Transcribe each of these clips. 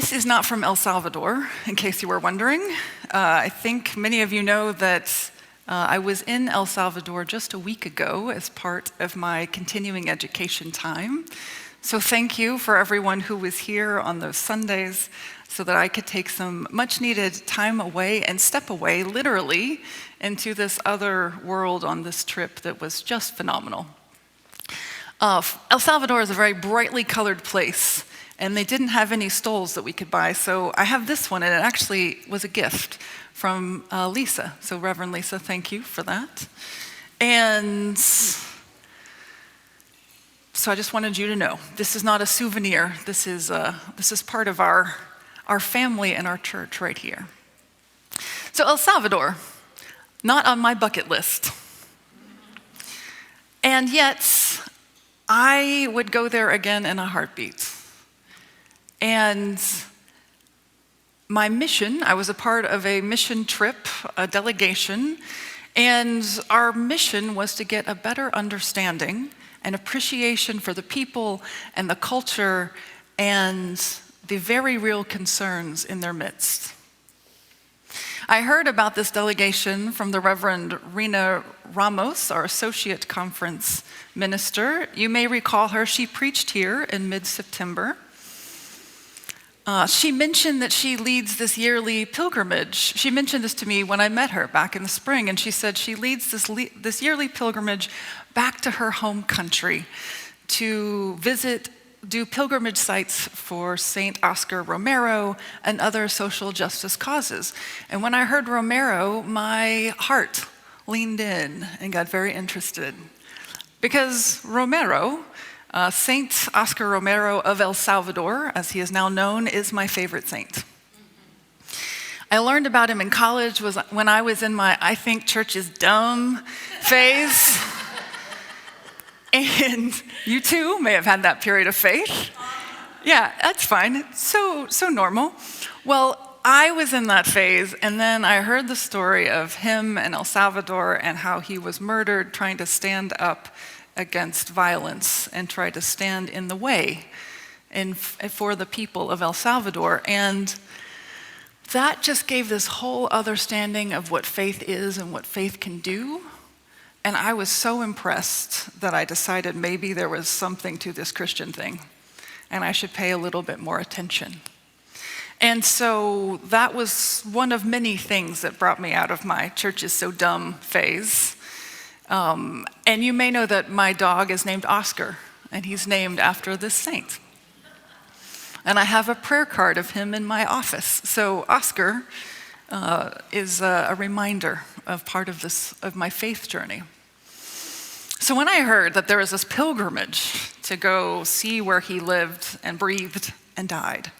This is not from El Salvador, in case you were wondering. I think many of you know that I was in El Salvador just a week ago as part of my continuing education time. So thank you for everyone who was here on those Sundays so that I could take some much needed time away and step away, literally, into this other world on this trip that was just phenomenal. El Salvador is a very brightly colored place, and they didn't have any stoles that we could buy, so I have this one, and it actually was a gift from Lisa. So Reverend Lisa, thank you for that. And so I just wanted you to know, this is not a souvenir. This is part of our family and our church right here. So El Salvador, not on my bucket list. And yet, I would go there again in a heartbeat. And my mission, I was a part of a mission trip, a delegation, and our mission was to get a better understanding and appreciation for the people and the culture and the very real concerns in their midst. I heard about this delegation from the Reverend Rhina Ramos, our associate conference minister. You may recall her. She preached here in mid-September. She mentioned that she leads this yearly pilgrimage. She mentioned this to me when I met her back in the spring, and she said she leads this yearly pilgrimage back to her home country to do pilgrimage sites for St. Oscar Romero and other social justice causes. And when I heard Romero, my heart leaned in and got very interested. Because Romero, St. Oscar Romero of El Salvador, as he is now known, is my favorite saint. I learned about him in college when I was in my I think church is dumb phase. And you too may have had that period of faith. Yeah, that's fine. It's so normal. Well, I was in that phase, and then I heard the story of him and El Salvador and how he was murdered trying to stand up against violence and try to stand in the way for the people of El Salvador. And that just gave this whole understanding of what faith is and what faith can do. And I was so impressed that I decided maybe there was something to this Christian thing, and I should pay a little bit more attention. And so that was one of many things that brought me out of my church is so dumb phase. And you may know that my dog is named Oscar, and he's named after this saint. And I have a prayer card of him in my office. So Oscar is a reminder of part of my faith journey. So when I heard that there was this pilgrimage to go see where he lived and breathed and died,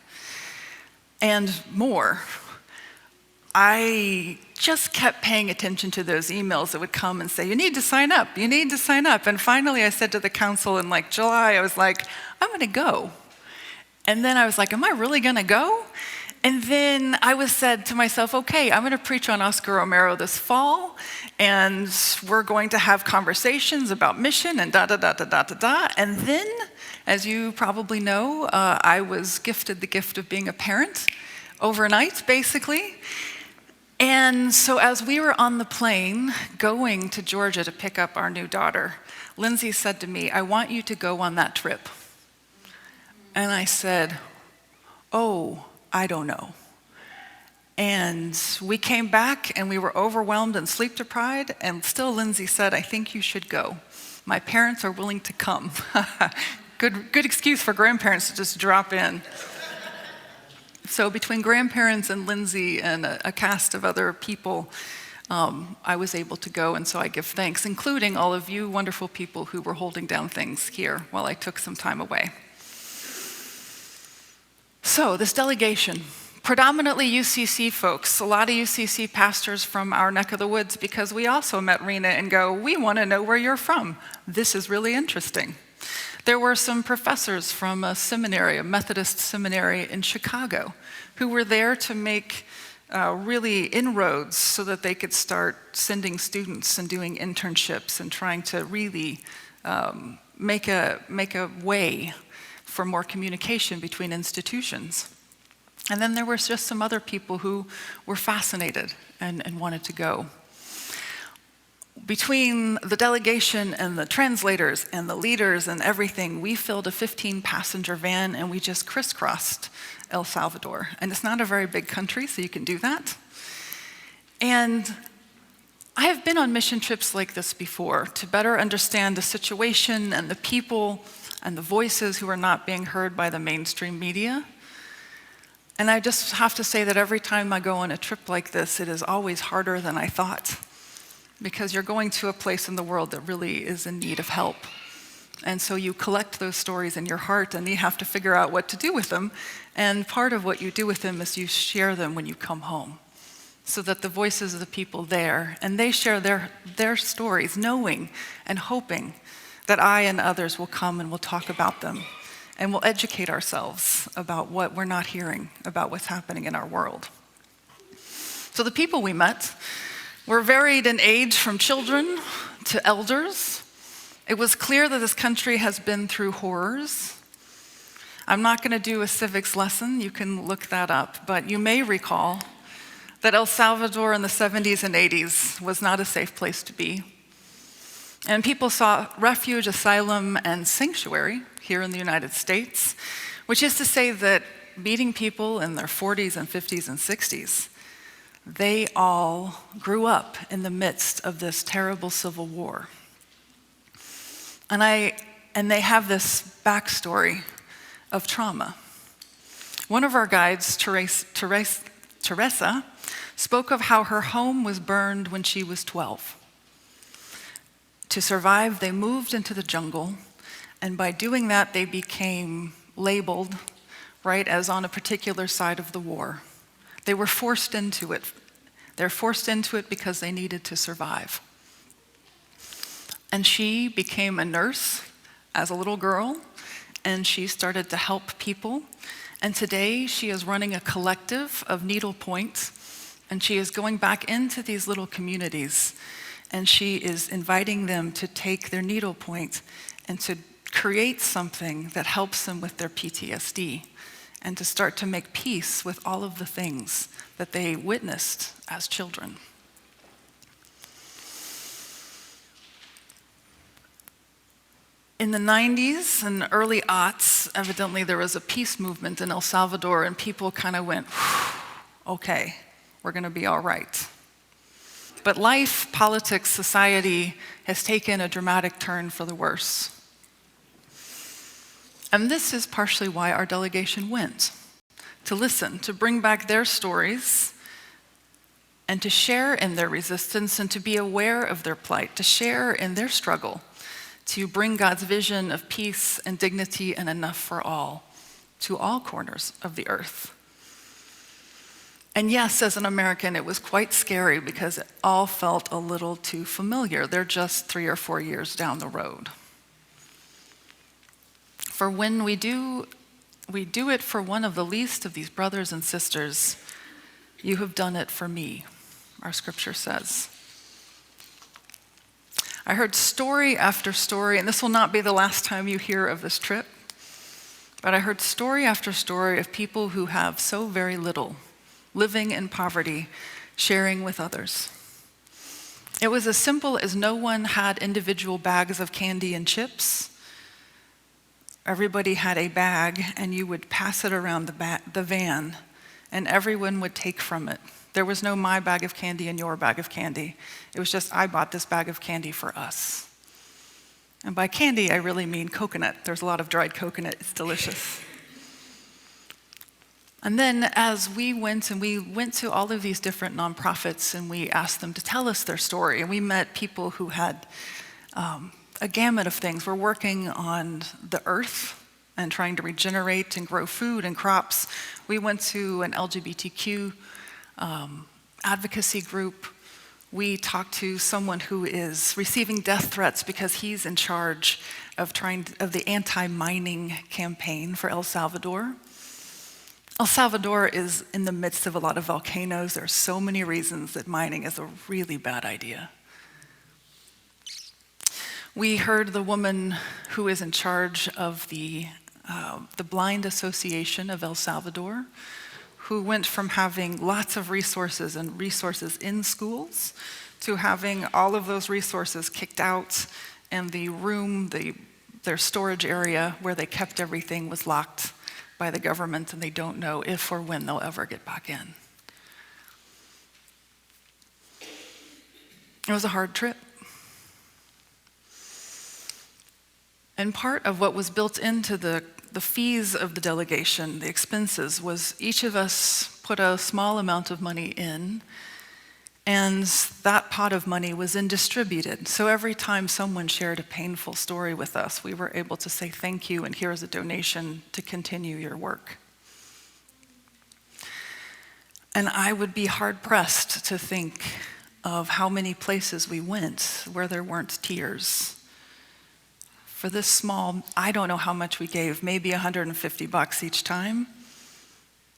and more, I just kept paying attention to those emails that would come and say, you need to sign up, you need to sign up. And finally I said to the council in July, I was like, I'm gonna go. And then I was like, am I really gonna go? And then I said to myself, okay, I'm gonna preach on Oscar Romero this fall, and we're going to have conversations about mission and da-da-da-da-da-da-da. And then, as you probably know, I was gifted the gift of being a parent overnight, basically. And so as we were on the plane going to Georgia to pick up our new daughter, Lindsay said to me, I want you to go on that trip. And I said, oh, I don't know. And we came back and we were overwhelmed and sleep deprived, and still Lindsay said, I think you should go. My parents are willing to come. Good excuse for grandparents to just drop in. So between grandparents and Lindsay and a cast of other people, I was able to go, and so I give thanks, including all of you wonderful people who were holding down things here while I took some time away. So this delegation, predominantly UCC folks, a lot of UCC pastors from our neck of the woods, because we also met Rhina and go, we want to know where you're from. This is really interesting. There were some professors from a seminary, a Methodist seminary in Chicago, who were there to make really inroads so that they could start sending students and doing internships and trying to really make a way for more communication between institutions. And then there was just some other people who were fascinated and wanted to go. Between the delegation and the translators and the leaders and everything, we filled a 15-passenger van and we just crisscrossed El Salvador. And it's not a very big country, so you can do that. And I have been on mission trips like this before to better understand the situation and the people and the voices who are not being heard by the mainstream media. And I just have to say that every time I go on a trip like this, it is always harder than I thought, because you're going to a place in the world that really is in need of help. And so you collect those stories in your heart and you have to figure out what to do with them. And part of what you do with them is you share them when you come home, so that the voices of the people there, and they share their stories, knowing and hoping that I and others will come and will talk about them, and we'll educate ourselves about what we're not hearing about what's happening in our world. So the people we met were varied in age, from children to elders. It was clear that this country has been through horrors. I'm not going to do a civics lesson, you can look that up, but you may recall that El Salvador in the 70s and 80s was not a safe place to be. And people sought refuge, asylum, and sanctuary here in the United States, which is to say that meeting people in their 40s and 50s and 60s, they all grew up in the midst of this terrible civil war. And they have this backstory of trauma. One of our guides, Teresa, spoke of how her home was burned when she was 12. To survive, they moved into the jungle, and by doing that, they became labeled, right, as on a particular side of the war. They were forced into it. They're forced into it because they needed to survive. And she became a nurse as a little girl, and she started to help people. And today, she is running a collective of needlepoint, and she is going back into these little communities, and she is inviting them to take their needlepoint and to create something that helps them with their PTSD, and to start to make peace with all of the things that they witnessed as children. In the 90s and early aughts, evidently there was a peace movement in El Salvador, and people kind of went, okay, we're going to be all right. But life, politics, society has taken a dramatic turn for the worse. And this is partially why our delegation went, to listen, to bring back their stories, and to share in their resistance, and to be aware of their plight, to share in their struggle, to bring God's vision of peace and dignity and enough for all to all corners of the earth. And yes, as an American, it was quite scary because it all felt a little too familiar. They're just 3 or 4 years down the road. For when we do it for one of the least of these brothers and sisters, you have done it for me, our scripture says. I heard story after story, and this will not be the last time you hear of this trip, but I heard story after story of people who have so very little, living in poverty, sharing with others. It was as simple as no one had individual bags of candy and chips. Everybody had a bag, and you would pass it around the van, and everyone would take from it. There was no my bag of candy and your bag of candy. It was just, I bought this bag of candy for us. And by candy, I really mean coconut. There's a lot of dried coconut. It's delicious. And then as we went to all of these different nonprofits, and we asked them to tell us their story, and we met people who had a gamut of things. We're working on the earth and trying to regenerate and grow food and crops. We went to an LGBTQ advocacy group. We talked to someone who is receiving death threats because he's in charge of the anti-mining campaign for El Salvador. El Salvador is in the midst of a lot of volcanoes. There are so many reasons that mining is a really bad idea. We heard the woman who is in charge of the Blind Association of El Salvador, who went from having lots of resources and resources in schools to having all of those resources kicked out, and the room, their storage area where they kept everything was locked by the government, and they don't know if or when they'll ever get back in. It was a hard trip. And part of what was built into the fees of the delegation, the expenses, was each of us put a small amount of money in, and that pot of money was then distributed. So every time someone shared a painful story with us, we were able to say thank you, and here's a donation to continue your work. And I would be hard-pressed to think of how many places we went where there weren't tears. For this small, I don't know how much we gave, maybe $150 each time,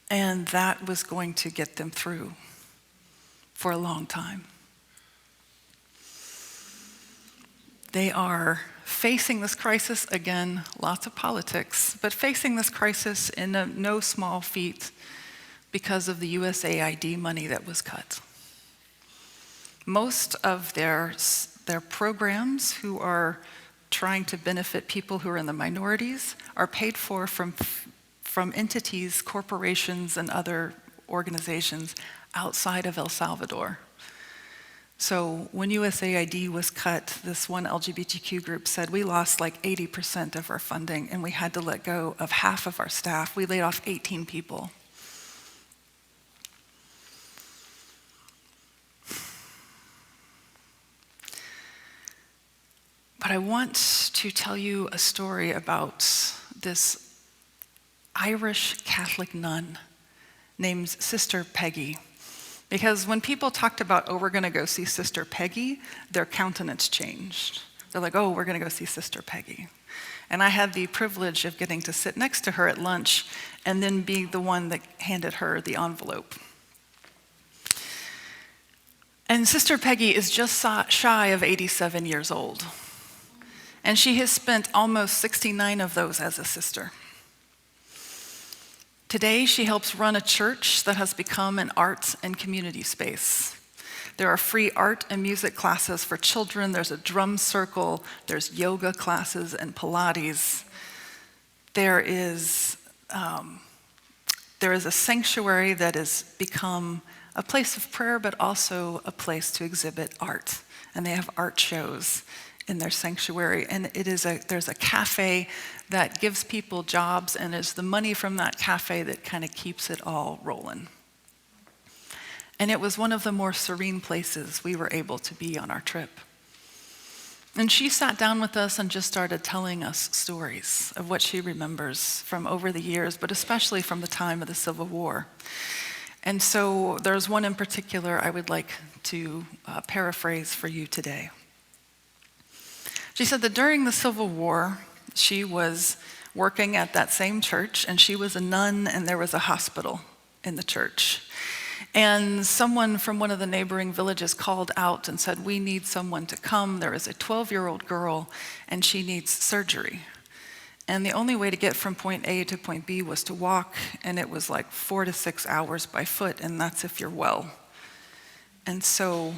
and that was going to get them through for a long time. They are facing this crisis, again, lots of politics, but facing this crisis in no small feat because of the USAID money that was cut. Most of their programs who are trying to benefit people who are in the minorities are paid for from entities, corporations, and other organizations outside of El Salvador. So when USAID was cut, this one LGBTQ group said we lost like 80% of our funding, and we had to let go of half of our staff. We laid off 18 people. But I want to tell you a story about this Irish Catholic nun named Sister Peggy. Because when people talked about, oh, we're going to go see Sister Peggy, their countenance changed. They're like, oh, we're going to go see Sister Peggy. And I had the privilege of getting to sit next to her at lunch and then be the one that handed her the envelope. And Sister Peggy is just shy of 87 years old. And she has spent almost 69 of those as a sister. Today, she helps run a church that has become an arts and community space. There are free art and music classes for children. There's a drum circle. There's yoga classes and Pilates. There is a sanctuary that has become a place of prayer, but also a place to exhibit art. And they have art shows in their sanctuary, and there's a cafe that gives people jobs, and it's the money from that cafe that kind of keeps it all rolling. And it was one of the more serene places we were able to be on our trip. And she sat down with us and just started telling us stories of what she remembers from over the years, but especially from the time of the Civil War. And so there's one in particular I would like to paraphrase for you today. She said that during the Civil War, she was working at that same church, and she was a nun, and there was a hospital in the church. And someone from one of the neighboring villages called out and said, we need someone to come. There is a 12-year-old girl, and she needs surgery. And the only way to get from point A to point B was to walk, and it was like 4 to 6 hours by foot, and that's if you're well. And so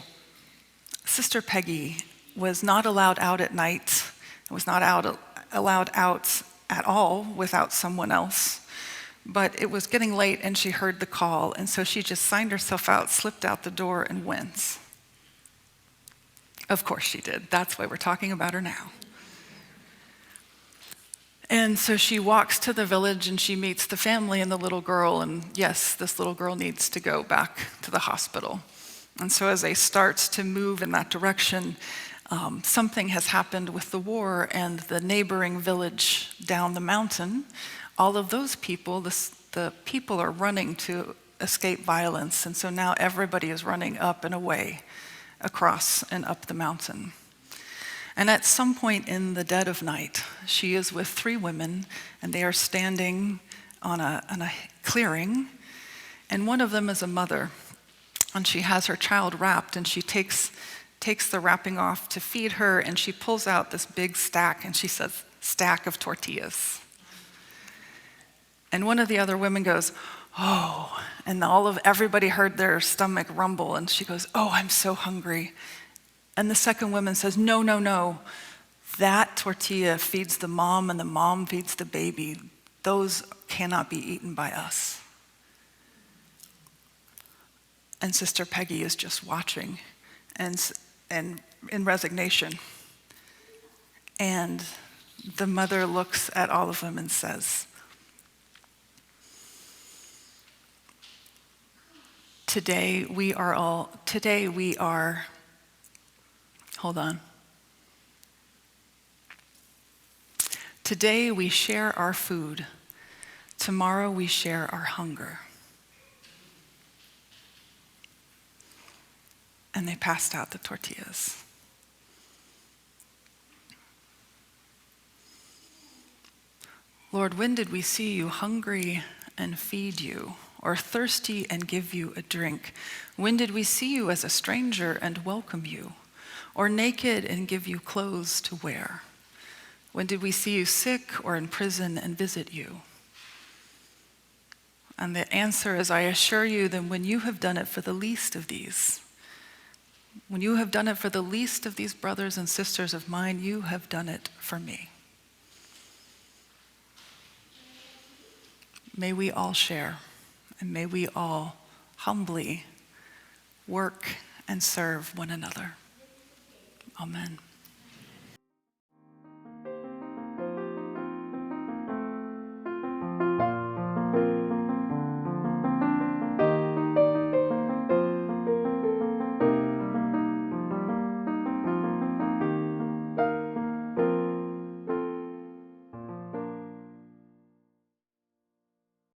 Sister Peggy was not allowed out at night, was not allowed out at all without someone else. But it was getting late, and she heard the call, and so she just signed herself out, slipped out the door, and went. Of course she did. That's why we're talking about her now. And so she walks to the village, and she meets the family and the little girl, and yes, this little girl needs to go back to the hospital. And so as they start to move in that direction, something has happened with the war, and the neighboring village down the mountain, all of those people, the people are running to escape violence, and so now everybody is running up and away, across and up the mountain. And at some point in the dead of night, she is with 3 women, and they are standing on a clearing, and one of them is a mother, and she has her child wrapped, and she takes the wrapping off to feed her, and she pulls out this big stack, and she says, stack of tortillas. And one of the other women goes, oh, And everybody heard their stomach rumble, and she goes, "Oh, I'm so hungry." And the second woman says, "No, no, no. That tortilla feeds the mom, and the mom feeds the baby. Those cannot be eaten by us." And Sister Peggy is just watching and in resignation. And the mother looks at all of them and says, Today we are, hold on. Today we share our food. Tomorrow we share our hunger. And they passed out the tortillas. Lord, when did we see you hungry and feed you, or thirsty and give you a drink? When did we see you as a stranger and welcome you, or naked and give you clothes to wear? When did we see you sick or in prison and visit you? And the answer is, I assure you that when you have done it for the least of these, when you have done it for the least of these brothers and sisters of mine, you have done it for me. May we all share, and may we all humbly work and serve one another. Amen.